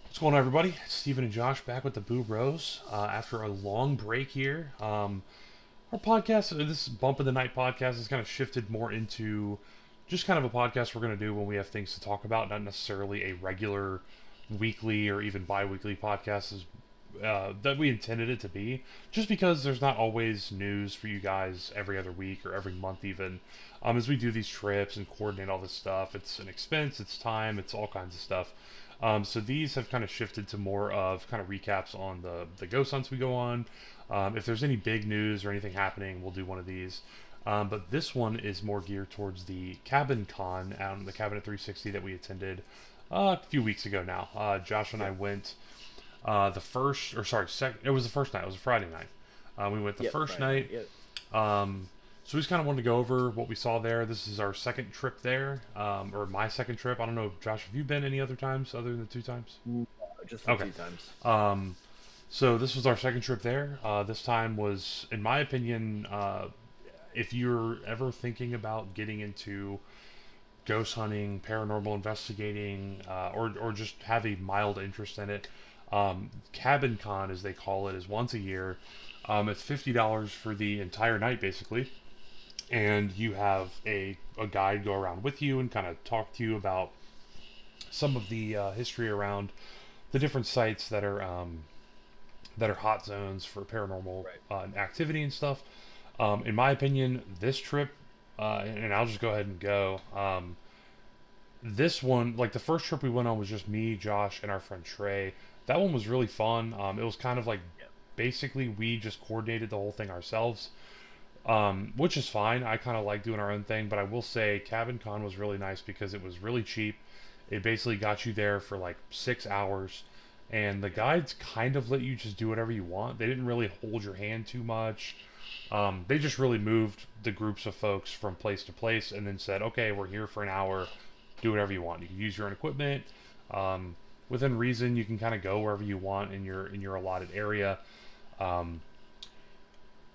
What's going on, everybody? It's Steven and Josh back with the Boo Bros after a long break here. Our podcast, this Bump of the Night podcast, has kind of shifted more into just kind of a podcast we're going to do when we have things to talk about, not necessarily a regular weekly or even bi weekly podcast that we intended it to be, just because there's not always news for you guys every other week or every month, even. As we do these trips and coordinate all this stuff, it's an expense, it's time, it's all kinds of stuff. So these have kind of shifted to more of kind of recaps on the ghost hunts we go on. If there's any big news or anything happening, we'll do one of these. But this one is more geared towards the Cabin Con out the Cabin at 360 that we attended a few weeks ago now. Josh and I went the first, or sorry, second. It was the first night. It was a Friday night. We went the Yep, first Friday night. night. Yep. So we just kind of wanted to go over what we saw there. This is our second trip there, or my second trip. I don't know, Josh, have you been any other times other than the two times? Just the Okay. two times. So this was our second trip there. This time was, in my opinion, if you're ever thinking about getting into ghost hunting, paranormal investigating, or just have a mild interest in it, Cabin Con, as they call it, is once a year. It's $50 for the entire night, basically, and you have a guide go around with you and kind of talk to you about some of the history around the different sites that are hot zones for paranormal Right. activity and stuff. In my opinion, this trip, and I'll just go ahead and go. This one, like the first trip we went on, was just me, Josh, and our friend Trey. That one was really fun. It was kind of like Yep. basically we just coordinated the whole thing ourselves, which is fine. I kind of like doing our own thing, but I will say Cabin Con was really nice because it was really cheap. It basically got you there for like 6 hours, and the guides kind of let you just do whatever you want. They didn't really hold your hand too much. They just really moved the groups of folks from place to place and then said, okay, we're here for an hour. Do whatever you want. You can use your own equipment. Um, Within reason, you can kind of go wherever you want in your allotted area. Um,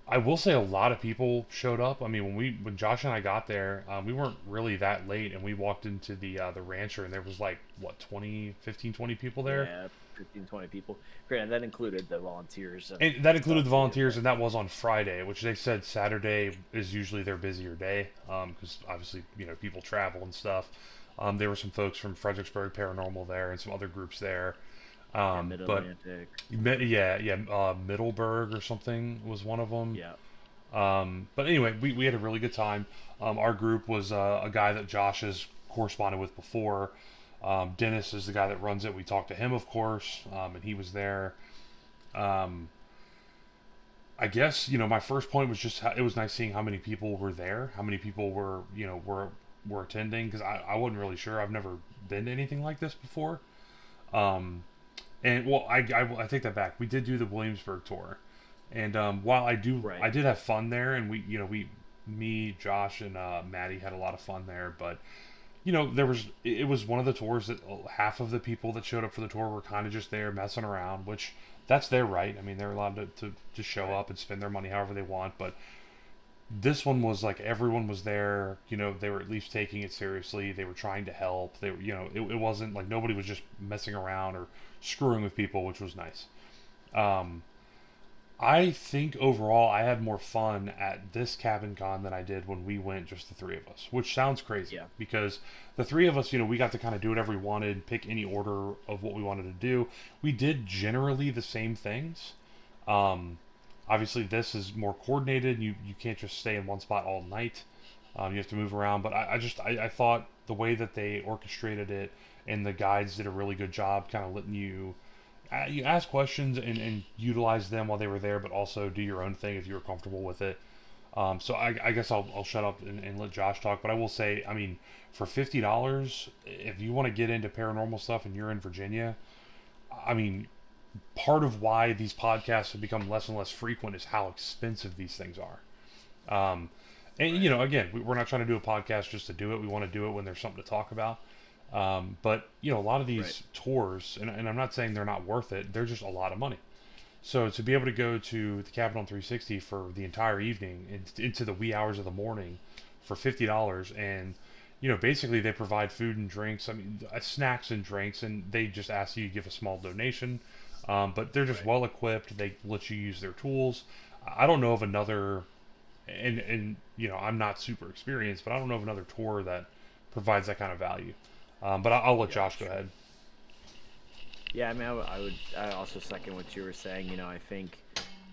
I will say a lot of people showed up. I mean, when Josh and I got there, we weren't really that late, and we walked into the rancher, and there was like what 20, 15, 20 people there, Yeah, 15, 20 people. Granted, that included the volunteers and and that included stuff the too. volunteers, But and that was on Friday, which they said Saturday is usually their busier day, because obviously people travel and stuff. There were some folks from Fredericksburg Paranormal there, and some other groups there. yeah, But Mid-Atlantic. yeah, yeah, Middleburg or something was one of them. Yeah. But anyway, we had a really good time. Our group was a guy that Josh has corresponded with before. Dennis is the guy that runs it. We talked to him, of course, and he was there. Um, I guess my first point was just it was nice seeing how many people were there, how many people were attending, because I wasn't really sure. I've never been to anything like this before. Um, and well, I take that back. We did do the Williamsburg tour, and while I Right. did have fun there, and me, Josh, and Maddie had a lot of fun there. But it was one of the tours that half of the people that showed up for the tour were kind of just there messing around, which that's their right. I mean, they're allowed to show Right. up and spend their money however they want. But this one was like everyone was there. They were at least taking it seriously. They were trying to help. It wasn't like nobody was just messing around or screwing with people, which was nice. Um, I think overall I had more fun at this Cabin Con than I did when we went just the three of us, which sounds crazy Yeah. because the three of us, we got to kind of do whatever we wanted, pick any order of what we wanted to do. We did generally the same things. Um, Obviously, this is more coordinated. You can't just stay in one spot all night. You have to move around. But I thought the way that they orchestrated it and the guides did a really good job kind of letting you ask questions and utilize them while they were there, but also do your own thing if you were comfortable with it. So I guess I'll shut up and let Josh talk. But I will say, I mean, for $50, if you want to get into paranormal stuff and you're in Virginia, I mean, part of why these podcasts have become less and less frequent is how expensive these things are. And Right. again, we're not trying to do a podcast just to do it. We want to do it when there's something to talk about. But a lot of Right. these tours, and I'm not saying they're not worth it. They're just a lot of money. So to be able to go to the Capitol 360 for the entire evening into the wee hours of the morning for $50, and basically they provide food and drinks. I mean, snacks and drinks, and they just ask you to give a small donation. But they're just Right. well equipped. They let you use their tools. I don't know of another, and I'm not super experienced, but I don't know of another tour that provides that kind of value. But I'll let Yeah, Josh that's go true. ahead. Yeah, I mean, I also second what you were saying. I think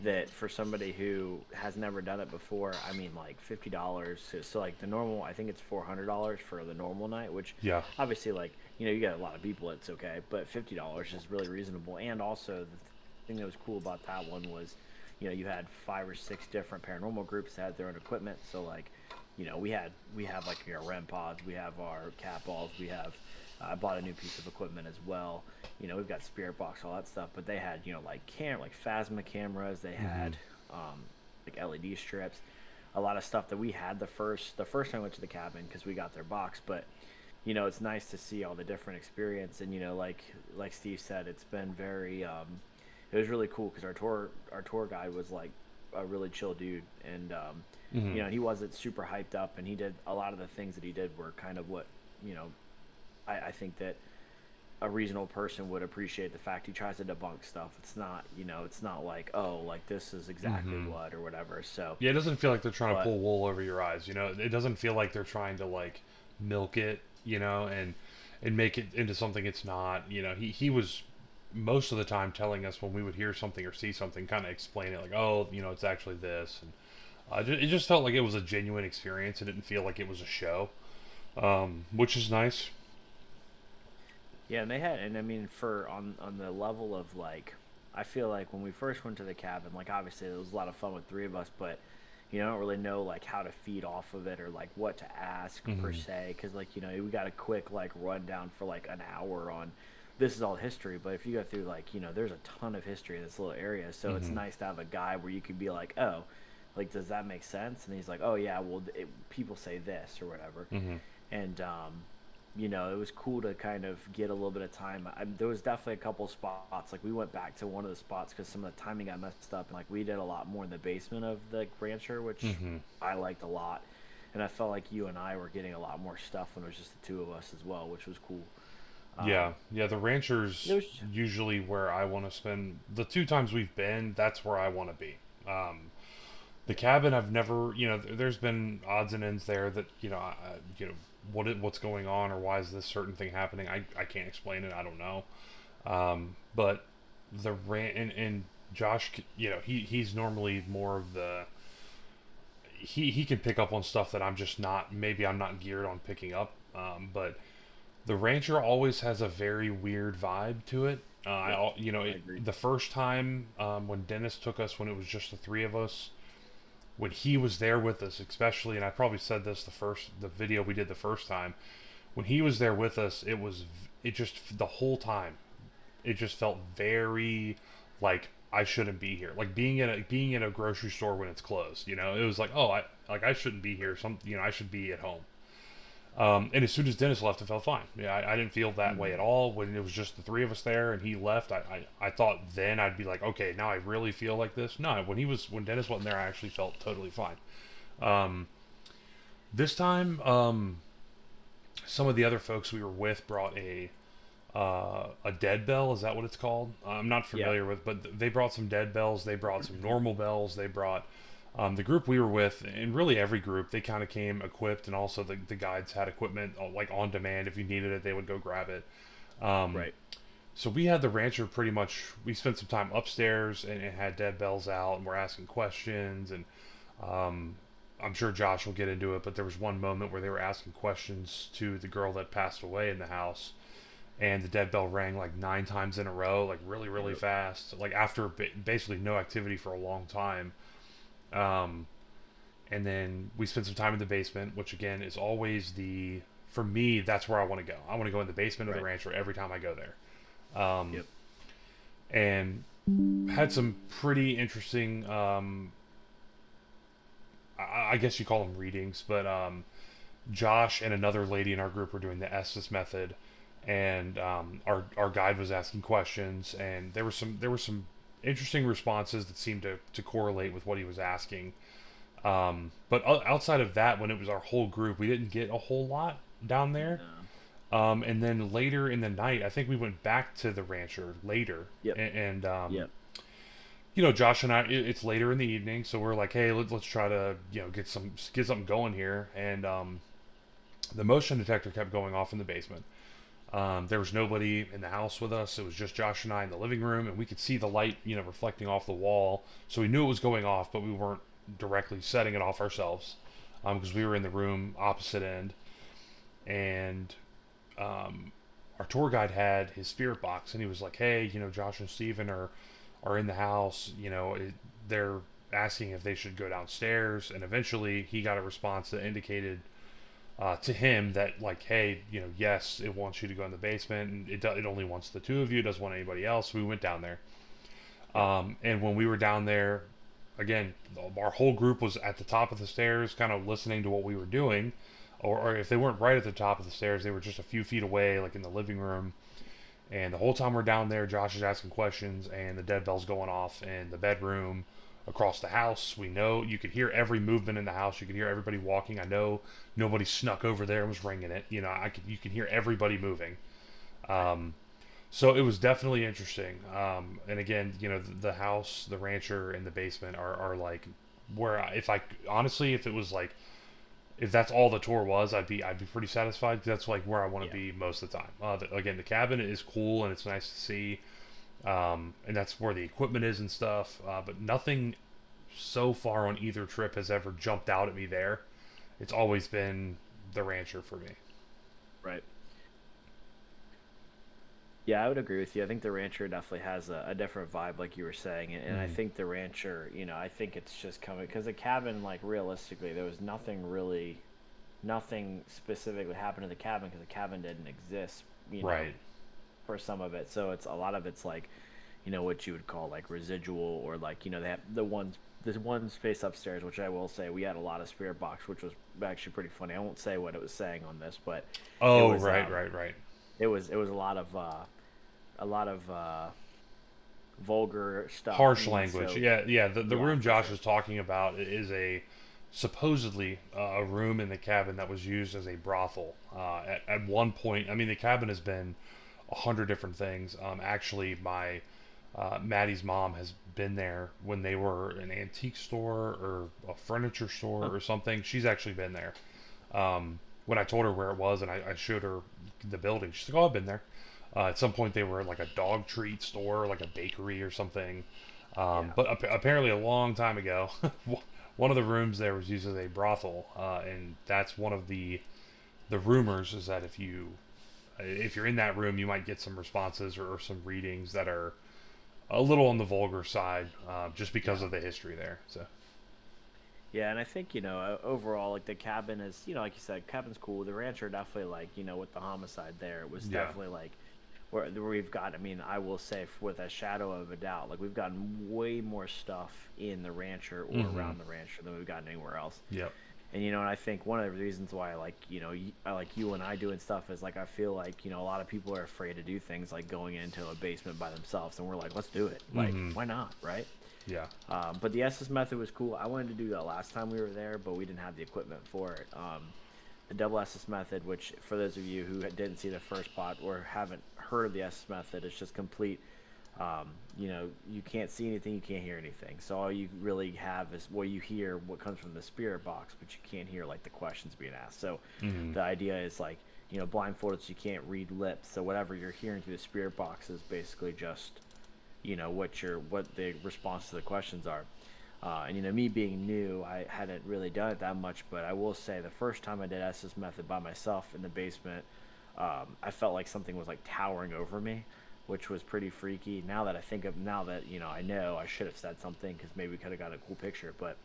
that for somebody who has never done it before, I mean, like $50. So like the normal, I think it's $400 for the normal night, which Yeah. obviously, like, you got a lot of people, it's okay, but $50 is really reasonable. And also, the thing that was cool about that one was, you had 5 or 6 different paranormal groups that had their own equipment. So like, we have like our REM pods, we have our cat balls, we have. I bought a new piece of equipment as well. We've got Spirit Box, all that stuff, but they had, like like Phasma cameras. They Hmm. had like LED strips, a lot of stuff that we had the first time I went to the cabin because we got their box. But it's nice to see all the different experience. And like Steve said, it's been very it was really cool because our tour guide was like a really chill dude. And Hmm. he wasn't super hyped up, and he did a lot of the things that he did were kind of what you know I think that a reasonable person would appreciate the fact he tries to debunk stuff. It's not like, oh, like this is exactly Hmm. what or whatever. So, Yeah, it doesn't feel like they're trying to but pull wool over your eyes. It doesn't feel like they're trying to like milk it, and make it into something it's not. He was most of the time telling us when we would hear something or see something, kind of explain it like, oh, it's actually this, and it just felt like it was a genuine experience. It didn't feel like it was a show, which is nice. yeah, and I mean, for on the level of like, I feel like when we first went to the cabin, like obviously it was a lot of fun with 3 of us, but I don't really know like how to feed off of it or like what to ask per Hmm. se, because like we got a quick like rundown for like an hour on this is all history. But if you go through like there's a ton of history in this little area, so it's Hmm. nice to have a guy where you could be like, oh, like does that make sense? And he's like, oh yeah, well people say this or whatever. Hmm. And it was cool to kind of get a little bit of time. There was definitely a couple spots. Like we went back to one of the spots because some of the timing got messed up, and like we did a lot more in the basement of the rancher, which Hmm. I liked a lot. And I felt like you and I were getting a lot more stuff when it was just the 2 of us as well, which was cool. Yeah, Um, yeah. The ranchers it was usually where I want to spend the 2 times we've been. That's where I want to be. The cabin, I've never, there's been odds and ends there that what's going on or why is this certain thing happening. I can't explain it. I don't know. But the ran and Josh, he's normally more of the he can pick up on stuff that I'm just not. Maybe I'm not geared on picking up. But the rancher always has a very weird vibe to it. Yep, I agree. The first time when Dennis took us, when it was just the 3 of us, when he was there with us, especially, and I probably said this the video we did the first time, when he was there with us, it just the whole time, it just felt very like I shouldn't be here, like being in a grocery store when it's closed. It was like, oh, I shouldn't be here. I should be at home. And as soon as Dennis left, it felt fine. Yeah, I didn't feel that way Hmm. at all when it was just the 3 of us there and he left. I thought then I'd be like, okay, now I really feel like this. No, when Dennis wasn't there, I actually felt totally fine. Um, this time, some of the other folks we were with brought a dead bell. Is that what it's called? I'm not Yeah, familiar with, but they brought some dead bells. They brought some normal bells. They brought the group we were with, and really every group, they kind of came equipped, and also the guides had equipment like on demand. If you needed it, they would go grab it. Um, right. so we had the rancher pretty much. We spent some time upstairs and had dead bells out, and we're asking questions. And um, I'm sure Josh will get into it, but there was one moment where they were asking questions to the girl that passed away in the house, and the dead bell rang like 9 times in a row, like really, really Yep. fast, like after basically no activity for a long time. Um, and then we spent some time in the basement, which again is always for me, that's where I want to go. I want to go in the basement of the Right. rancher every time I go there. Yep. And had some pretty interesting, I guess you call them readings, but Josh and another lady in our group were doing the Estes method, and our guide was asking questions, and there were some interesting responses that seemed to correlate with what he was asking. But outside of that, when it was our whole group, we didn't get a whole lot down there. No. And then later in the night, I think we went back to the rancher later, Yep. and Yep. Josh and I, it's later in the evening, so we're like, hey, let's try to get something going here, and the motion detector kept going off in the basement. There was nobody in the house with us. It was just Josh and I in the living room, and we could see the light, reflecting off the wall. So we knew it was going off, but we weren't directly setting it off ourselves because we were in the room opposite end. And our tour guide had his spirit box, and he was like, "Hey, Josh and Steven are in the house. They're asking if they should go downstairs." And eventually, he got a response that indicated to him that, like, hey, yes, it wants you to go in the basement, and it only wants the two of you. It doesn't want anybody else. We went down there, Yep. and when we were down there, again, our whole group was at the top of the stairs, kind of listening to what we were doing, or if they weren't right at the top of the stairs, they were just a few feet away, like in the living room. And the whole time we're down there, Josh is asking questions, and the dead bell's going off in the bedroom, across the house. We know you could hear every movement in the house. You could hear everybody walking. I know nobody snuck over there and was ringing it. You can hear everybody moving. Right. Um, so it was definitely interesting. And again, the house, the rancher, and the basement are like where if I honestly, if it was like if that's all the tour was, I'd be pretty satisfied. That's like where I want to Yeah. be most of the time. Again, the cabin is cool and it's nice to see, and that's where the equipment is and stuff. But nothing so far on either trip has ever jumped out at me there. It's always been the rancher for me. Right. Yeah, I would agree with you. I think the Rancher definitely has a different vibe, like you were saying, and I Mm, think the Rancher, I think it's just coming because the cabin, like realistically, there was nothing specifically happened to the cabin because the cabin didn't exist, right. for some of it. So it's a lot of it's like, what you would call like residual or like, they have the one space upstairs, which I will say we had a lot of spirit box, which was actually pretty funny. I won't say what it was saying on this, but it Oh, was right, right, right. it was a lot of vulgar stuff. Harsh language. So Yeah, yeah. The yeah, room for Josh sure. is talking about is a supposedly a room in the cabin that was used as a brothel. At one point, I mean, the cabin has been 100 different things. Actually, my Maddie's mom has been there when they were an antique store or a furniture store Huh. or something. She's actually been there. When I told her where it was and I showed her the building, she's like, "Oh, I've been there." At some point, they were like a dog treat store, like a bakery or something. Yeah. But apparently, a long time ago, one of the rooms there was used as a brothel, and that's one of the rumors is that if you're in that room, you might get some responses or some readings that are a little on the vulgar side, just because Yeah. of the history there. So, Yeah, and I think overall, like the cabin is, like you said, cabin's cool. The rancher definitely like with the homicide there, it was yeah. definitely like where we've got. I mean, I will say with a shadow of a doubt, like we've gotten way more stuff in the rancher or Mm-hmm. around the rancher than we've gotten anywhere else. Yep. And I think one of the reasons why I like I like you and I doing stuff is like I feel like a lot of people are afraid to do things like going into a basement by themselves, and we're like, let's do it. Like, Mm-hmm. why not, right? Yeah. But the SS method was cool. I wanted to do that last time we were there, but we didn't have the equipment for it. The double SS method, which for those of you who didn't see the first pot or haven't heard of the SS method, it's just complete. You can't see anything, you can't hear anything. So all you really have is what you hear, what comes from the spirit box, but you can't hear like the questions being asked. So Mm-hmm. the idea is like, blindfolded, so you can't read lips. So whatever you're hearing through the spirit box is basically just what the response to the questions are. And me being new, I hadn't really done it that much, but I will say the first time I did SS method by myself in the basement, I felt like something was like towering over me, which was pretty freaky. Now that I know I should have said something because maybe we could have got a cool picture, but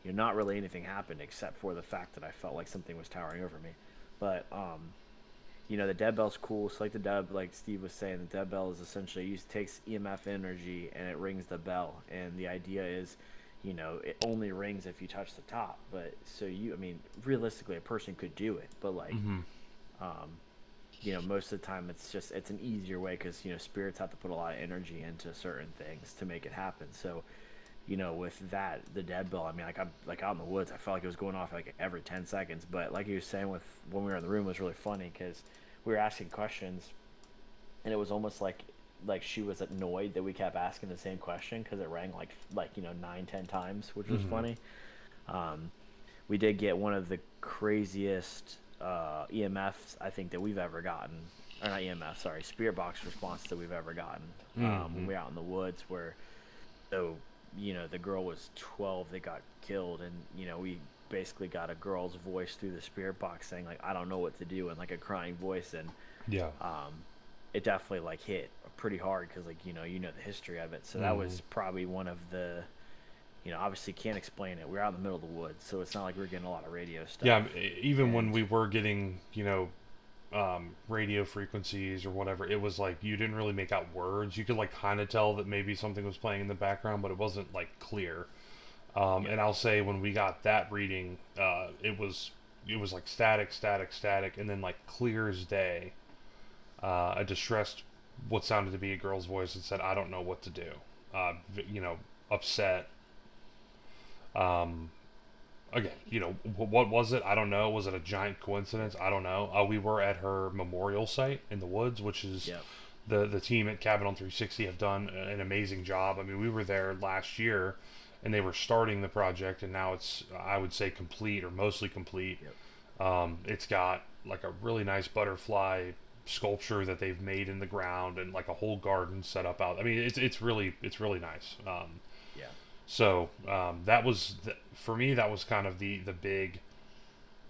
not really anything happened except for the fact that I felt like something was towering over me. But the dead bell's cool. So like Steve was saying, the dead bell is essentially takes EMF energy and it rings the bell. And the idea is, it only rings if you touch the top. But so I mean, realistically, a person could do it, but like, Mm-hmm. um, most of the time it's an easier way because spirits have to put a lot of energy into certain things to make it happen. So with that, the dead bell, I mean, like I'm like out in the woods, I felt like it was going off like every 10 seconds. But like you were saying, with when we were in the room, it was really funny because we were asking questions, and it was almost like she was annoyed that we kept asking the same question because it rang like 9, 10 times, which was Mm-hmm. funny. Um, we did get one of the craziest EMFs I think that we've ever gotten, or not EMF, sorry, spirit box response that we've ever gotten when Mm-hmm. we were out in the woods. Where so the girl was 12 that got killed, and we basically got a girl's voice through the spirit box saying like I don't know what to do, and like a crying voice. And Yeah. um, it definitely like hit pretty hard because like you know the history of it. So that Mm-hmm. was probably one of the obviously can't explain it. We're out in the middle of the woods, so it's not like we're getting a lot of radio Yeah. stuff. Even when And we were getting, radio frequencies or whatever, it was like you didn't really make out words. You could like kind of tell that maybe something was playing in the background, but it wasn't like clear. yeah, And I'll say when we got that reading, it was like static, static, static, and then like clear as day. A distressed, what sounded to be a girl's voice, and said, "I don't know what to do." Upset. Um, Again, what was it? I don't know. Was it a giant coincidence? I don't know. We were at her memorial site in the woods, which is yep, the team at Cabin on 360 have done an amazing job. I mean, we were there last year, and they were starting the project, and now it's, I would say, complete or mostly complete. yep. It's got like a really nice butterfly sculpture that they've made in the ground, and like a whole garden set up out. I mean, it's really nice. Yeah. That was for me. That was kind of the big.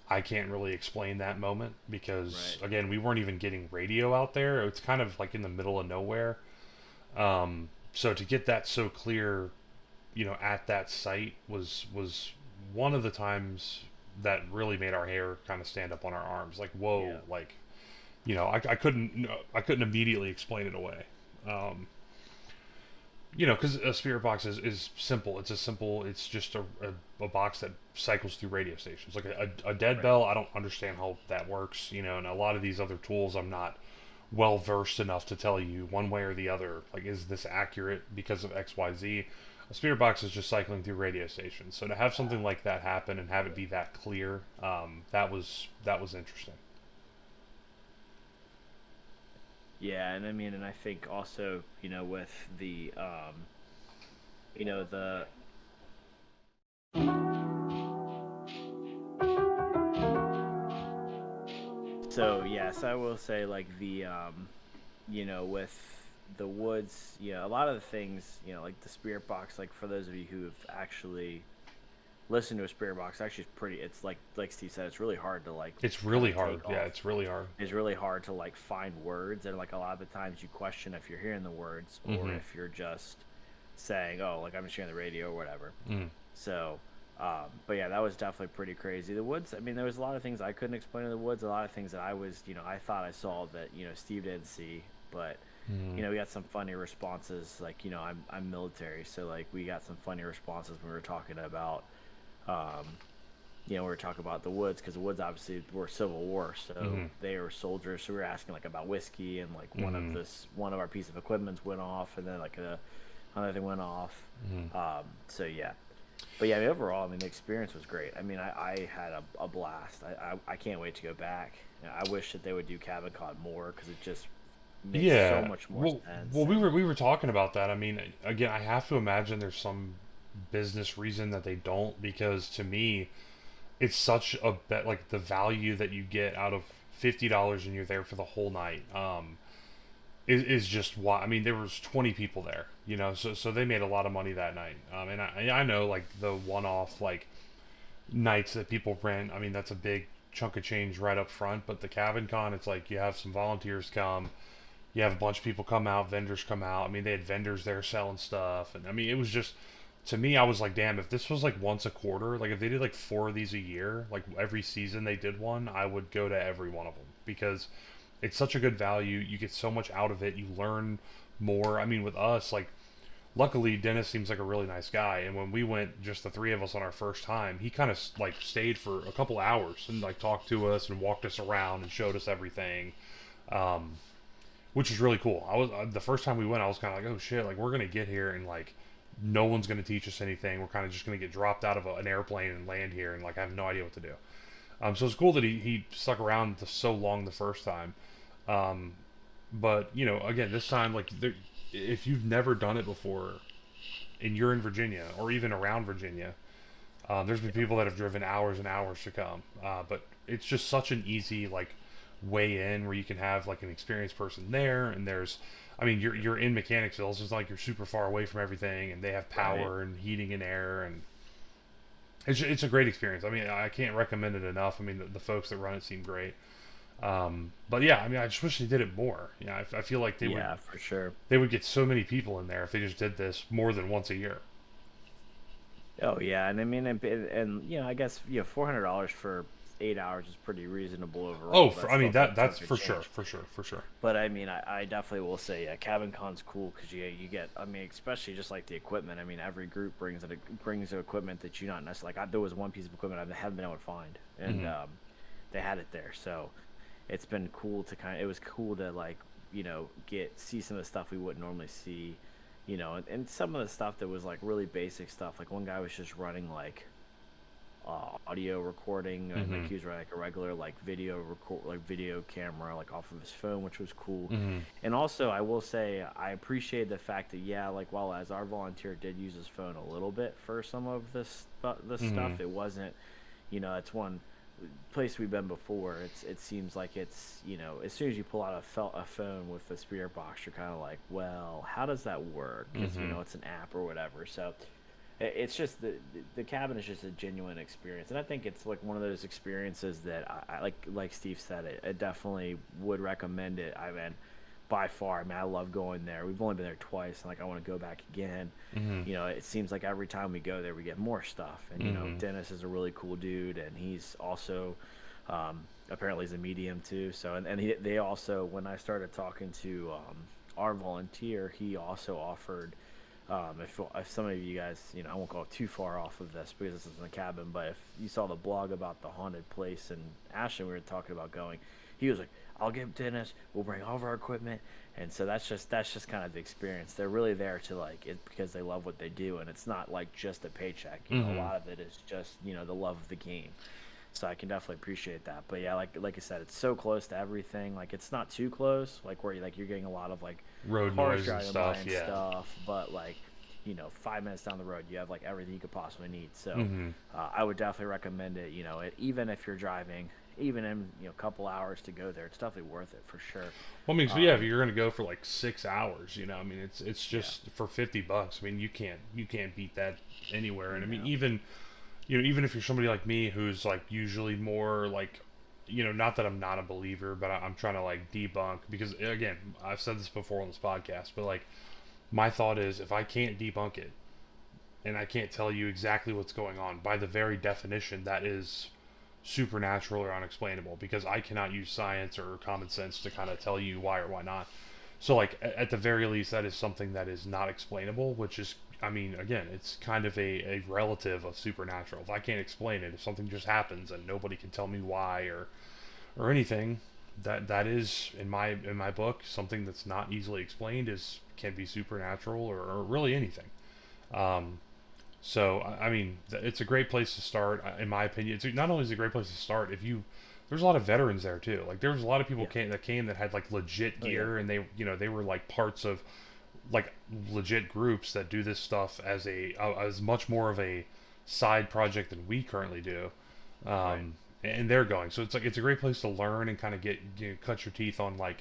I can't really explain that moment because Right. again, we weren't even getting radio out there. It's kind of like in the middle of nowhere. So to get that so clear, at that site was one of the times that really made our hair kind of stand up on our arms. Like, whoa, Yeah. like, I couldn't immediately explain it away. Um, because a spirit box is simple. It's just a box that cycles through radio stations. Like a dead Right. bell, I don't understand how that works, and a lot of these other tools, I'm not well versed enough to tell you one way or the other, like, is this accurate because of XYZ? A spirit box is just cycling through radio stations. So to have something like that happen and have it be that clear, that was interesting. Yeah, and I mean, and I think also, with the, the so yes, I will say like with the woods, a lot of the things, like the spirit box, like for those of you who have actually listened to a spirit box, actually it's pretty. It's like Steve said, it's really hard to like It's kind really of hard. take Yeah, off. it's really hard. It's really hard to like find words, and like a lot of the times you question if you're hearing the words or Mm-hmm. if you're just saying, oh, like I'm just hearing the radio or whatever. Mm. So, but yeah, that was definitely pretty crazy. The woods, I mean, there was a lot of things I couldn't explain in the woods, a lot of things that I was, I thought I saw that, Steve didn't see. But, Mm. we got some funny responses. Like, I'm military, so like we got some funny responses when we were talking about, um, we were talking about the woods because the woods obviously were Civil War, so Mm-hmm. they were soldiers. So we were asking like about whiskey, and like Mm-hmm. one of our piece of equipment went off, and then like another thing went off. Mm-hmm. So yeah, but yeah, I mean, overall, I mean, the experience was great. I mean, I had a blast. I can't wait to go back. I wish that they would do Cabin Con more because it just makes so Yeah. much more Well, sense. we were And we were talking about that. I mean, again, I have to imagine there's some business reason that they don't, because to me, it's such a bet, like the value that you get out of $50 and you're there for the whole night. Is just why. I mean, there was 20 people there, so they made a lot of money that night. And I know like the one-off like nights that people rent. I mean, that's a big chunk of change right up front. But the Cabin Con, it's like you have some volunteers come, you have a bunch of people come out, vendors come out. I mean, they had vendors there selling stuff, and I mean, it was just, to me, I was like, damn, if this was like once a quarter, like if they did like four of these a year, like every season they did one, I would go to every one of them because it's such a good value. You get so much out of it. You learn more. I mean, with us, like, luckily Dennis seems like a really nice guy, and when we went, just the three of us on our first time, he kind of like stayed for a couple hours and like talked to us and walked us around and showed us everything. Um, which is really cool. I was the first time we went, I was kind of like, oh shit, like we're gonna get here and like no one's going to teach us anything. We're kind of just going to get dropped out of an airplane and land here, and like I have no idea what to do. So it's cool that he stuck around so long the first time. Um, but you know, again, this time, like, if you've never done it before, and you're in Virginia or even around Virginia, there's been people that have driven hours and hours to come. But it's just such an easy like way in where you can have like an experienced person there, and there's, I mean, you're in Mechanicsville, so it's not like you're super far away from everything, and they have Right. power and heating and air, and it's a great experience. I mean, I can't recommend it enough. I mean, the folks that run it seem great. But yeah, I mean, I just wish they did it more. You know, I feel like Yeah, for sure. they would get so many people in there if they just did this more than once a year. Oh yeah, and I mean, and you know, I guess $400 for 8 hours is pretty reasonable Oh, overall. That's I mean still like that's chunk of for sure, change. for sure, for sure. But I mean, I definitely will say, yeah, Cabin Con's cool because you get, I mean, especially just like the equipment. I mean, every group brings equipment that you not necessarily like. There was one piece of equipment I haven't been able to find, and Hmm. they had it there, so it's been cool to it was cool to like get see some of the stuff we wouldn't normally see, and some of the stuff that was like really basic stuff. Like one guy was just running like audio recording, and like Hmm. he was running like a regular like video camera like off of his phone, which was cool. Hmm. And also I will say I appreciate the fact that, yeah, like while as our volunteer did use his phone a little bit for some of this Hmm. stuff, it wasn't, it's one place we've been before. It seems like it's, as soon as you pull out a phone with the spirit box, you're kind of like, well, how does that work? Because Hmm. it's an app or whatever. So it's just the cabin is just a genuine experience, and I think it's like one of those experiences that I like Steve said, it definitely would recommend it. I mean, by far, I mean, I love going there. We've only been there twice, and like I want to go back again. Hmm. It seems like every time we go there we get more stuff, and Hmm. Dennis is a really cool dude, and he's also apparently he's a medium too. So they also, when I started talking to our volunteer, he also offered, if some of you guys, I won't go too far off of this because this is in the cabin, but if you saw the blog about the haunted place in Ashland, we were talking about going. He was like, "I'll give Dennis. We'll bring all of our equipment," and so that's just kind of the experience. They're really there to like it because they love what they do, and it's not like just a paycheck. A Hmm. lot of it is just the love of the game. So I can definitely appreciate that. But yeah, like I said, it's so close to everything. Like it's not too close, like where you're getting a lot of like Road cars noise and driving by stuff. and Yeah. stuff. But like 5 minutes down the road, you have like everything you could possibly need. So Hmm. I would definitely recommend it. Even if you're driving, even in a couple hours to go there, it's definitely worth it for sure. Well, I mean, so yeah, if Um, you're gonna go for like 6 hours, I mean, it's yeah, just for $50. I mean, you can't beat that anywhere. And I mean, no, even if you're somebody like me who's like usually more like, not that I'm not a believer, but I'm trying to like debunk because again, I've said this before on this podcast, but like my thought is if I can't debunk it and I can't tell you exactly what's going on, by the very definition, that is supernatural or unexplainable because I cannot use science or common sense to kind of tell you why or why not. So, like, at the very least, that is something that is not explainable, which is, I mean, again, it's kind of a relative of supernatural. If I can't explain it, if something just happens and nobody can tell me why or anything, that is in my book something that's not easily explained is can be supernatural or really anything. Um, so I mean, it's a great place to start, in my opinion. It's not only is it a great place to start if you. There's a lot of veterans there too. Like there was a lot of people yeah, that came that had like legit oh yeah, gear, and they were like parts of like legit groups that do this stuff as much more of a side project than we currently do. right, And they're going. So it's a great place to learn and kind of get cut your teeth on like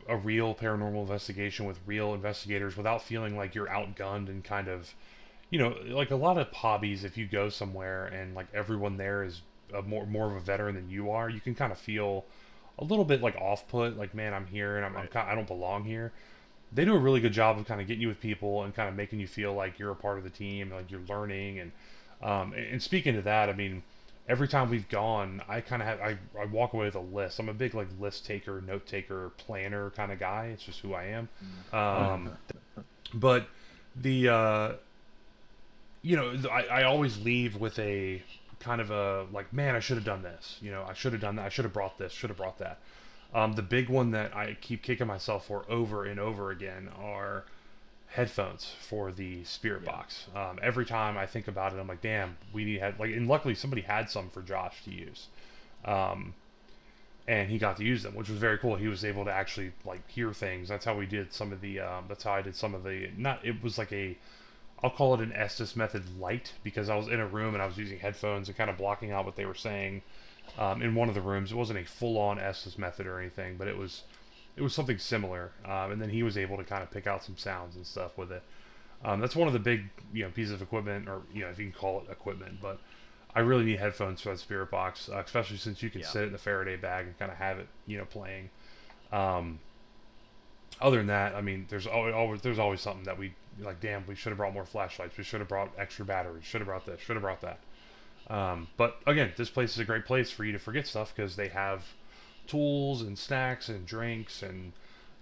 a real paranormal investigation with real investigators without feeling like you're outgunned and kind of like a lot of hobbies, if you go somewhere and like everyone there is more of a veteran than you are, you can kind of feel a little bit like off put, like man, I'm here and right. I don't belong here. They do a really good job of kind of getting you with people and kind of making you feel like you're a part of the team, like you're learning. And speaking to that, I mean, every time we've gone, I kind of have I walk away with a list. I'm a big like list taker, note taker, planner kind of guy. It's just who I am. Mm. Um, but the I always leave with a kind of a like, man, I should have done this. I should have done that. I should have brought this. Should have brought that. The big one that I keep kicking myself for over and over again are headphones for the Spirit Yeah. Box. Every time I think about it, I'm like, damn, we need like, and luckily somebody had some for Josh to use, um, and he got to use them, which was very cool. He was able to actually like hear things. That's how we did some of the. That's how I did some of the. Not it was like a. I'll call it an Estes method light because I was in a room and I was using headphones and kind of blocking out what they were saying. In one of the rooms, it wasn't a full-on Estes method or anything, but it was something similar. And then he was able to kind of pick out some sounds and stuff with it. That's one of the big pieces of equipment, or if you can call it equipment, but I really need headphones for that Spirit Box, especially since you can Yeah. sit it in the Faraday bag and kind of have it playing. Um, Other than that, I mean, there's always something that we like. Damn, we should have brought more flashlights. We should have brought extra batteries. Should have brought this. Should have brought that. But again, this place is a great place for you to forget stuff because they have tools and snacks and drinks, and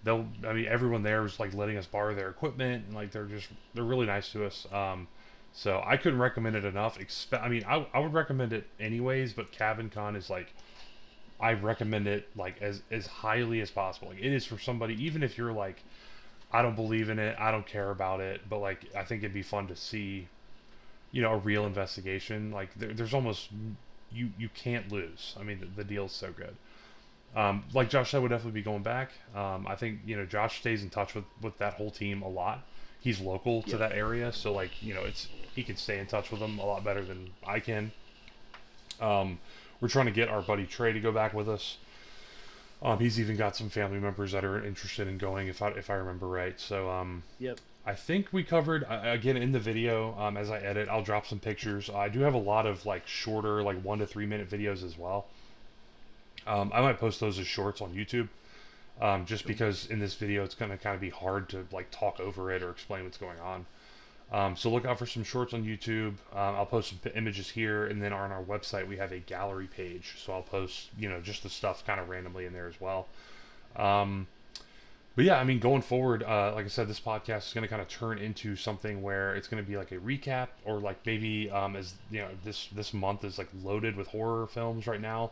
I mean, everyone there is like letting us borrow their equipment, and like they're really nice to us. So I couldn't recommend it enough. I mean, I would recommend it anyways, but Cabin Con is like, I recommend it like as highly as possible. Like, it is for somebody, even if you're like, I don't believe in it, I don't care about it, but like I think it'd be fun to see, a real investigation. Like there's almost, you can't lose. I mean, the deal's so good. Like Josh said, would definitely be going back. I think Josh stays in touch with that whole team a lot. He's local to Yep. that area, so like it's he can stay in touch with them a lot better than I can. Um, we're trying to get our buddy Trey to go back with us. He's even got some family members that are interested in going, if I remember right. So Yep. I think we covered again in the video. As I edit, I'll drop some pictures. I do have a lot of like shorter, like 1 to 3 minute videos as well. I might post those as shorts on YouTube, just Cool. because in this video it's going to kind of be hard to like talk over it or explain what's going on. So look out for some shorts on YouTube. I'll post some images here, and then on our website we have a gallery page. So I'll post just the stuff kind of randomly in there as well. Um, but yeah, I mean, going forward, like I said, this podcast is going to kind of turn into something where it's going to be like a recap, or like maybe as this month is like loaded with horror films right now.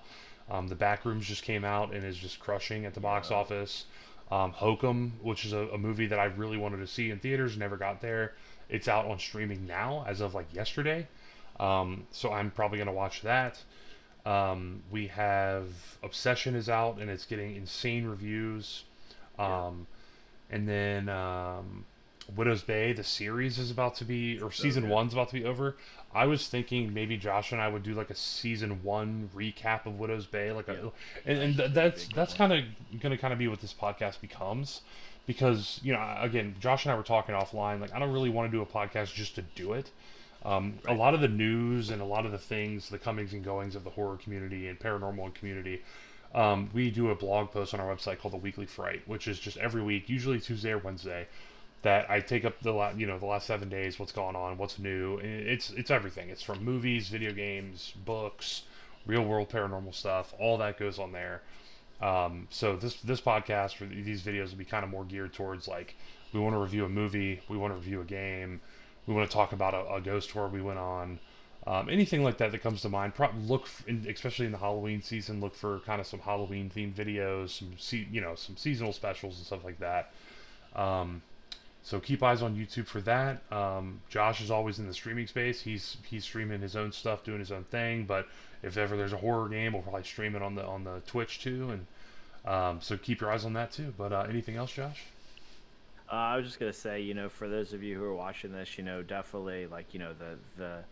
The Backrooms just came out and is just crushing at the box Yeah. office. Hokum, which is a movie that I really wanted to see in theaters, never got there. It's out on streaming now as of like yesterday. So I'm probably going to watch that. We have Obsession is out and it's getting insane reviews. Yep. Um, and then Widow's Bay, the series is about to be, or So season good. one's about to be over. I was thinking maybe Josh and I would do like a season one recap of Widow's Bay, like Yep. a, and That'd be a that's good that's one. kind of gonna kind of be what this podcast becomes, because again, Josh and I were talking offline. Like, I don't really want to do a podcast just to do it. A Right. lot of the news and a lot of the things, the comings and goings of the horror community and paranormal community, we do a blog post on our website called the Weekly Fright, which is just every week, usually Tuesday or Wednesday, that I take up the last 7 days, what's going on, what's new. It's everything. It's from movies, video games, books, real world paranormal stuff. All that goes on there. So this podcast for these videos will be kind of more geared towards like, we want to review a movie, we want to review a game, we want to talk about a ghost tour we went on. Anything like that that comes to mind. Especially in the Halloween season, look for kind of some Halloween themed videos, some seasonal specials and stuff like that. Um, so keep eyes on YouTube for that. Josh is always in the streaming space. He's streaming his own stuff, doing his own thing. But if ever there's a horror game, we'll probably stream it on the Twitch too. And so keep your eyes on that too. But anything else, Josh? I was just gonna say, for those of you who are watching this, definitely like, the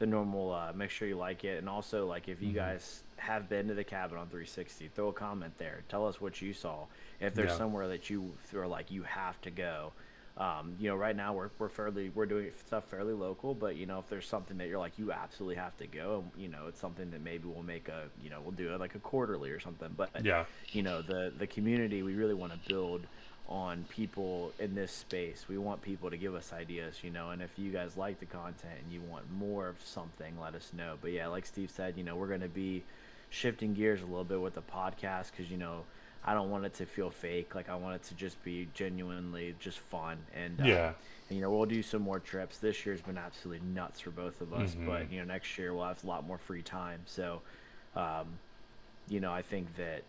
normal. Make sure you like it, and also like if you Mm-hmm. guys have been to the cabin on 360, throw a comment there. Tell us what you saw. If there's Yeah. somewhere that you feel like you have to go. Right now we're doing stuff fairly local, but if there's something that you're like you absolutely have to go, it's something that maybe we'll make we'll do it like a quarterly or something. But Yeah. the community we really want to build on people in this space. We want people to give us ideas, and if you guys like the content and you want more of something, let us know. But yeah, like Steve said, we're going to be shifting gears a little bit with the podcast because, I don't want it to feel fake. Like, I want it to just be genuinely just fun. Yeah. And we'll do some more trips. This year's been absolutely nuts for both of us, Mm-hmm. but, next year we'll have a lot more free time. So, I think that,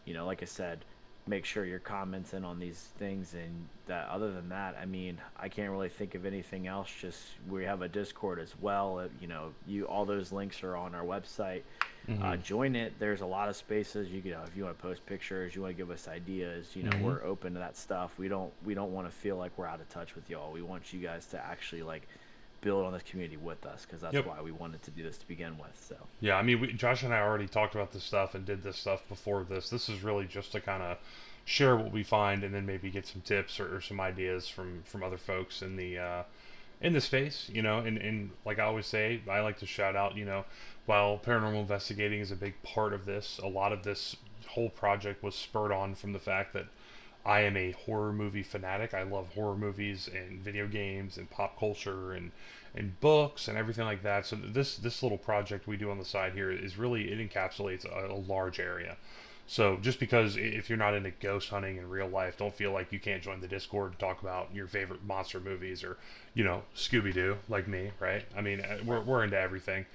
like I said, make sure you're commenting on these things. And that, other than that, I mean, I can't really think of anything else. Just we have a Discord as well. You know, you all those links are on our website. Mm-hmm. Join it. There's a lot of spaces. You know, if you want to post pictures, you want to give us ideas. You know, Mm-hmm. we're open to that stuff. We don't want to feel like we're out of touch with y'all. We want you guys to actually like build on this community with us, because that's Yep. why we wanted to do this to begin with. So Yeah, I mean, Josh and I already talked about this stuff and did this stuff before this. This is really just to kind of share what we find and then maybe get some tips or some ideas from other folks in the space, you know. And like I always say, I like to shout out, you know, while paranormal investigating is a big part of this, a lot of this whole project was spurred on from the fact that I am a horror movie fanatic. I love horror movies and video games and pop culture and books and everything like that. So this little project we do on the side here is really, it encapsulates a large area. So just because if you're not into ghost hunting in real life, don't feel like you can't join the Discord to talk about your favorite monster movies or, you know, Scooby Doo like me, right? I mean, we're into everything.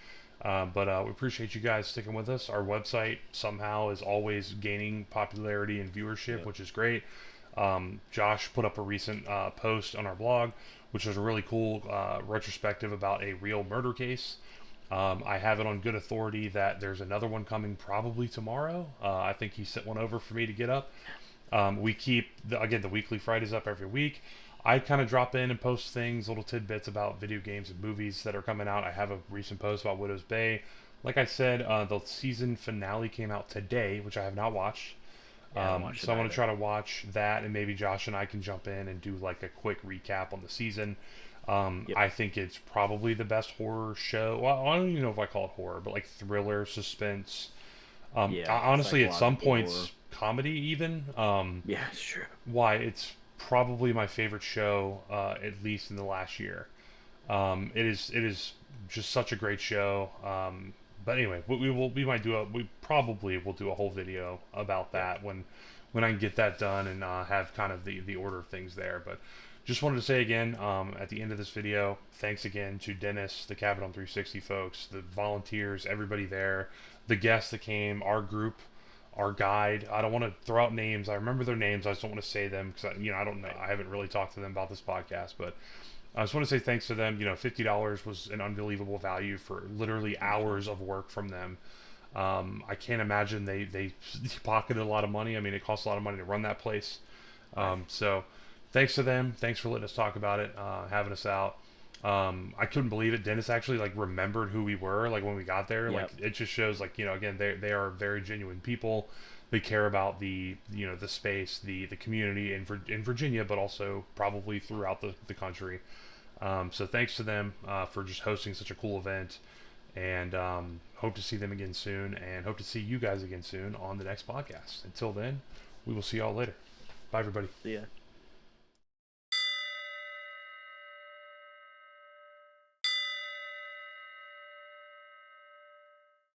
But we appreciate you guys sticking with us. Our website somehow is always gaining popularity and viewership, yep. which is great. Josh put up a recent post on our blog, which is a really cool retrospective about a real murder case. I have it on good authority that there's another one coming probably tomorrow. I think he sent one over for me to get up. We keep, again, the weekly Fridays up every week. I kind of drop in and post things, little tidbits about video games and movies that are coming out. I have a recent post about Widow's Bay. Like I said, the season finale came out today, which I have not watched. Yeah, I haven't watched it So I want to either. try to watch that, and maybe Josh and I can jump in and do like a quick recap on the season. Yep. I think it's probably the best horror show. Well, I don't even know if I call it horror, but like thriller, suspense. Yeah, Honestly, at some psychological horror. points, comedy even. Yeah, it's true. Why it's probably my favorite show, at least in the last year. It is just such a great show. But anyway, we might do we probably will do a whole video about Yep. that when I can get that done and have kind of the order of things there. But just wanted to say again, at the end of this video, thanks again to Dennis, the Cabin on 360 folks, the volunteers, everybody there, the guests that came, our group, our guide. I don't want to throw out names. I remember their names. I just don't want to say them because I don't know. Right. I haven't really talked to them about this podcast, but I just want to say thanks to them. You know, $50 was an unbelievable value for literally hours of work from them. I can't imagine they pocketed a lot of money. I mean, it costs a lot of money to run that place. Right. So thanks to them. Thanks for letting us talk about it, having us out. I couldn't believe it. Dennis actually like remembered who we were like when we got there. Like Yep. it just shows like, you know, again, they are very genuine people. They care about the, you know, the space, the community in Virginia, but also probably throughout the country. So thanks to them for just hosting such a cool event, and hope to see them again soon, and hope to see you guys again soon on the next podcast. Until then, we will see y'all later. Bye, everybody. See ya.